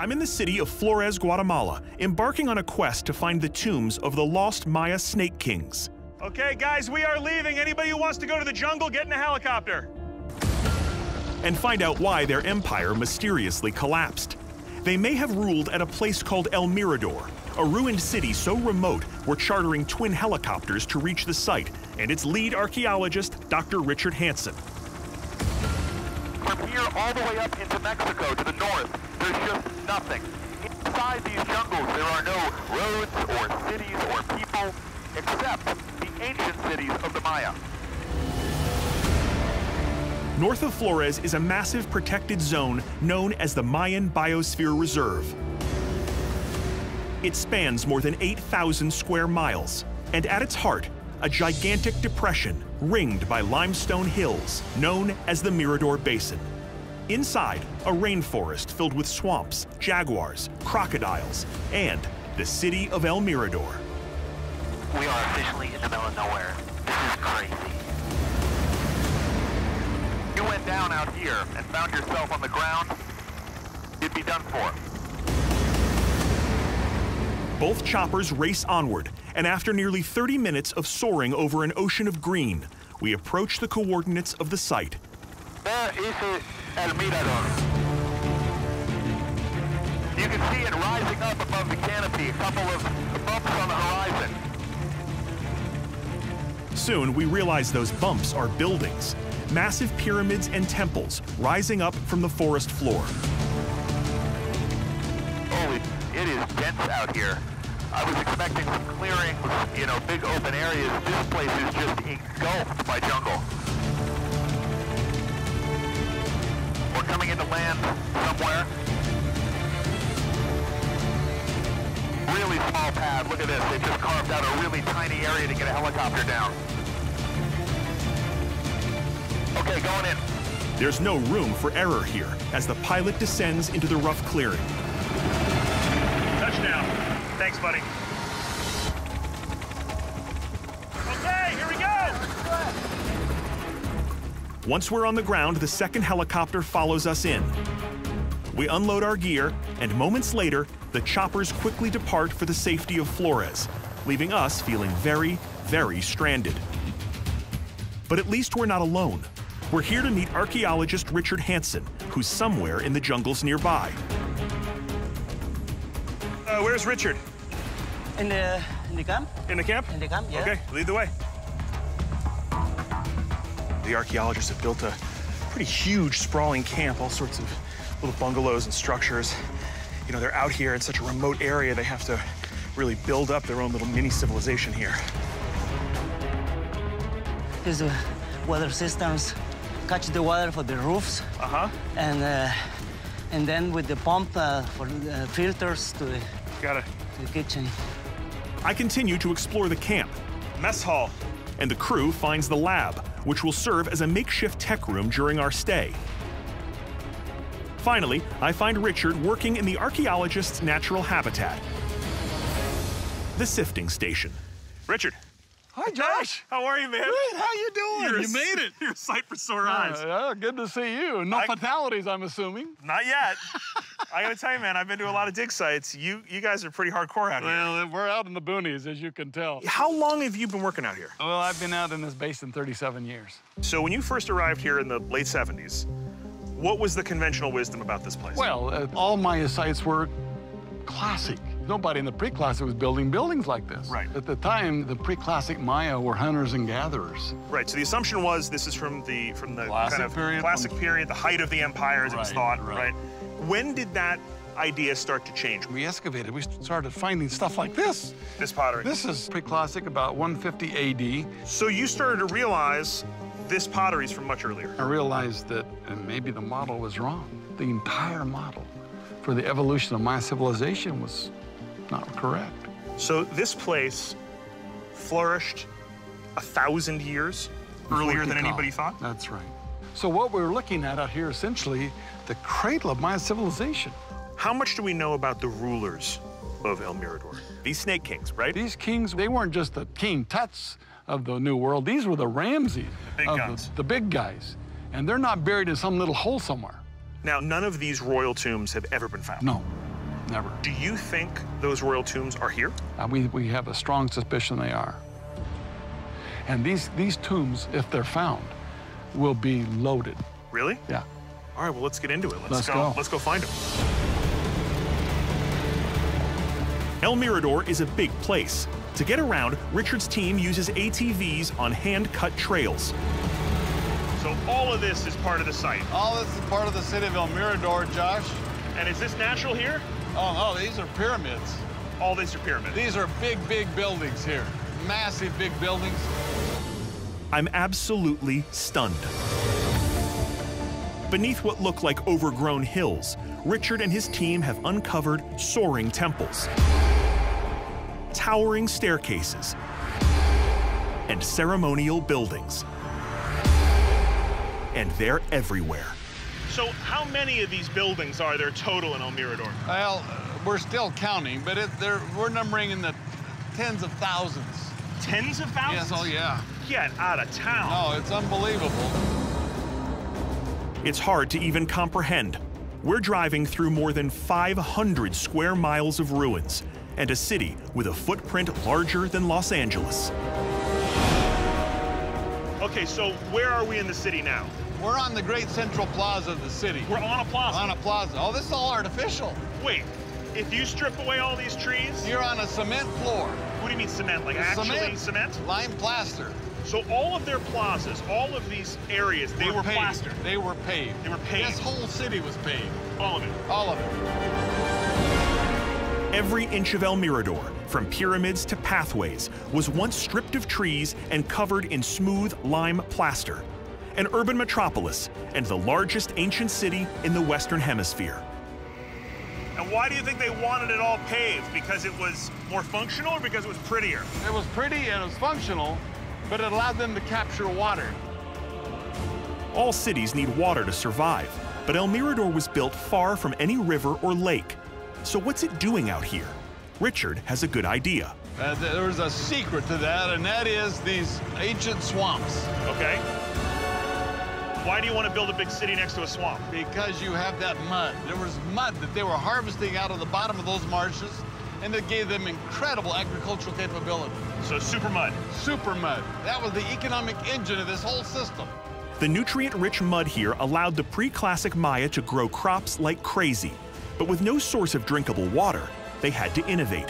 I'm in the city of Flores, Guatemala, embarking on a quest to find the tombs of the lost Maya snake kings. Okay, guys, we are leaving. Anybody who wants to go to the jungle, get in a helicopter. And find out why their empire mysteriously collapsed. They may have ruled at a place called El Mirador, a ruined city so remote we're chartering twin helicopters to reach the site, and its lead archaeologist, Dr. Richard Hansen. From here all the way up into Mexico to the north, there's just nothing. Inside these jungles, there are no roads or cities or people, except the ancient cities of the Maya. North of Flores is a massive protected zone known as the Mayan Biosphere Reserve. It spans more than 8,000 square miles, and at its heart, a gigantic depression ringed by limestone hills known as the Mirador Basin. Inside, a rainforest filled with swamps, jaguars, crocodiles, and the city of El Mirador. We are officially in the middle of nowhere. This is crazy. You went down out here and found yourself on the ground, you'd be done for. Both choppers race onward, and after nearly 30 minutes of soaring over an ocean of green, we approach the coordinates of the site. There is El Mirador. You can see it rising up above the canopy, a couple of bumps on the horizon. Soon, we realize those bumps are buildings, massive pyramids and temples rising up from the forest floor. Holy, it is dense out here. I was expecting some clearings, you know, big open areas. This place is just engulfed by jungle. We're coming into land somewhere. Really small pad. Look at this. They just carved out a really tiny area to get a helicopter down. Okay, going in. There's no room for error here as the pilot descends into the rough clearing. Touchdown. Thanks, buddy. Okay, here we go! Once we're on the ground, the second helicopter follows us in. We unload our gear, and moments later, the choppers quickly depart for the safety of Flores, leaving us feeling very, very stranded. But at least we're not alone. We're here to meet archaeologist Richard Hansen, who's somewhere in the jungles nearby. Where's Richard? In the camp. In the camp? In the camp, yeah. Okay, lead the way. The archaeologists have built a pretty huge, sprawling camp, all sorts of little bungalows and structures. You know, they're out here in such a remote area, they have to really build up their own little mini civilization here. These water systems catch the water for the roofs. And then with the pump for the filters to the kitchen. I continue to explore the camp, mess hall, and the crew finds the lab, which will serve as a makeshift tech room during our stay. Finally, I find Richard working in the archaeologist's natural habitat, the sifting station. Richard. Hi, Josh. How are you, man? Great. How you doing? You made it. You're a sight for sore eyes. Yeah, good to see you. No fatalities, I'm assuming. Not yet. I gotta tell you, man, I've been to a lot of dig sites. You guys are pretty hardcore out here. Well, we're out in the boonies, as you can tell. How long have you been working out here? Well, I've been out in this basin 37 years. So when you first arrived here in the late 70s, what was the conventional wisdom about this place? Well, all Maya sites were classic. Nobody in the pre-classic was building buildings like this. Right. At the time, the pre-classic Maya were hunters and gatherers. Right, so the assumption was this is from the Classic kind of period. classic period, the height of the empire, as it was thought, right. When did that idea start to change? We excavated, we started finding stuff like this. This pottery. This is pre-classic, about 150 AD. So you started to realize this pottery is from much earlier. I realized that maybe the model was wrong. The entire model for the evolution of Maya civilization was not correct. So this place flourished 1,000 years earlier than anybody thought? That's right. So what we're looking at out here, essentially, the cradle of Maya civilization. How much do we know about the rulers of El Mirador? These snake kings, right? These kings, they weren't just the King Tuts of the New World. These were the Ramses. The big guns. The big guys. And they're not buried in some little hole somewhere. Now, none of these royal tombs have ever been found. No. never. Do you think those royal tombs are here? We have a strong suspicion they are. And these tombs, if they're found, will be loaded. Really? Yeah. All right, well, let's get into it. Let's go. Let's go find them. El Mirador is a big place. To get around, Richard's team uses ATVs on hand-cut trails. So all of this is part of the site? All this is part of the city of El Mirador, Josh. And is this natural here? Oh, no, these are pyramids. All these are pyramids? These are big, big buildings here. Massive big buildings. I'm absolutely stunned. Beneath what look like overgrown hills, Richard and his team have uncovered soaring temples, towering staircases, and ceremonial buildings. And they're everywhere. So how many of these buildings are there total in El Mirador? Well, we're still counting, but we're numbering in the tens of thousands. Tens of thousands? Yes, oh yeah. Get out of town. Oh, it's unbelievable. It's hard to even comprehend. We're driving through more than 500 square miles of ruins and a city with a footprint larger than Los Angeles. Okay, so where are we in the city now? We're on the great central plaza of the city. We're on a plaza? On a plaza. Oh, this is all artificial. Wait, if you strip away all these trees? You're on a cement floor. What do you mean cement? Like actually cement? Lime plaster. So all of their plazas, all of these areas, they were plastered? They were paved. They were paved? This whole city was paved. All of it? All of it. Every inch of El Mirador, from pyramids to pathways, was once stripped of trees and covered in smooth lime plaster. An urban metropolis and the largest ancient city in the Western Hemisphere. And why do you think they wanted it all paved? Because it was more functional or because it was prettier? It was pretty and it was functional, but it allowed them to capture water. All cities need water to survive, but El Mirador was built far from any river or lake. So what's it doing out here? Richard has a good idea. There's a secret to that, and that is these ancient swamps. Okay. Why do you want to build a big city next to a swamp? Because you have that mud. There was mud that they were harvesting out of the bottom of those marshes, and it gave them incredible agricultural capability. So super mud. Super mud. That was the economic engine of this whole system. The nutrient-rich mud here allowed the pre-classic Maya to grow crops like crazy. But with no source of drinkable water, they had to innovate.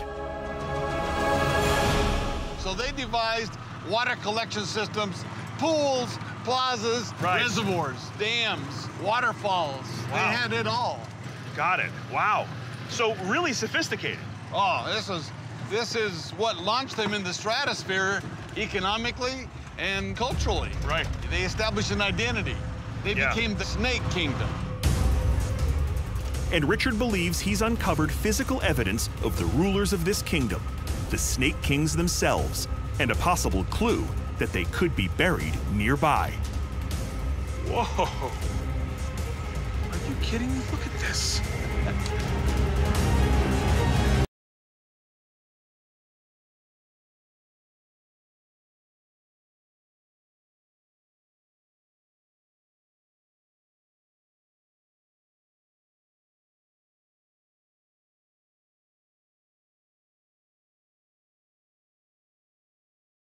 So they devised water collection systems, pools, plazas, reservoirs, dams, waterfalls. Wow. They had it all. Got it. Wow. So really sophisticated. Oh, this is what launched them in the stratosphere economically and culturally. Right. They established an identity. They became the Snake Kingdom. And Richard believes he's uncovered physical evidence of the rulers of this kingdom, the Snake Kings themselves, and a possible clue that they could be buried nearby. Whoa! Are you kidding me? Look at this.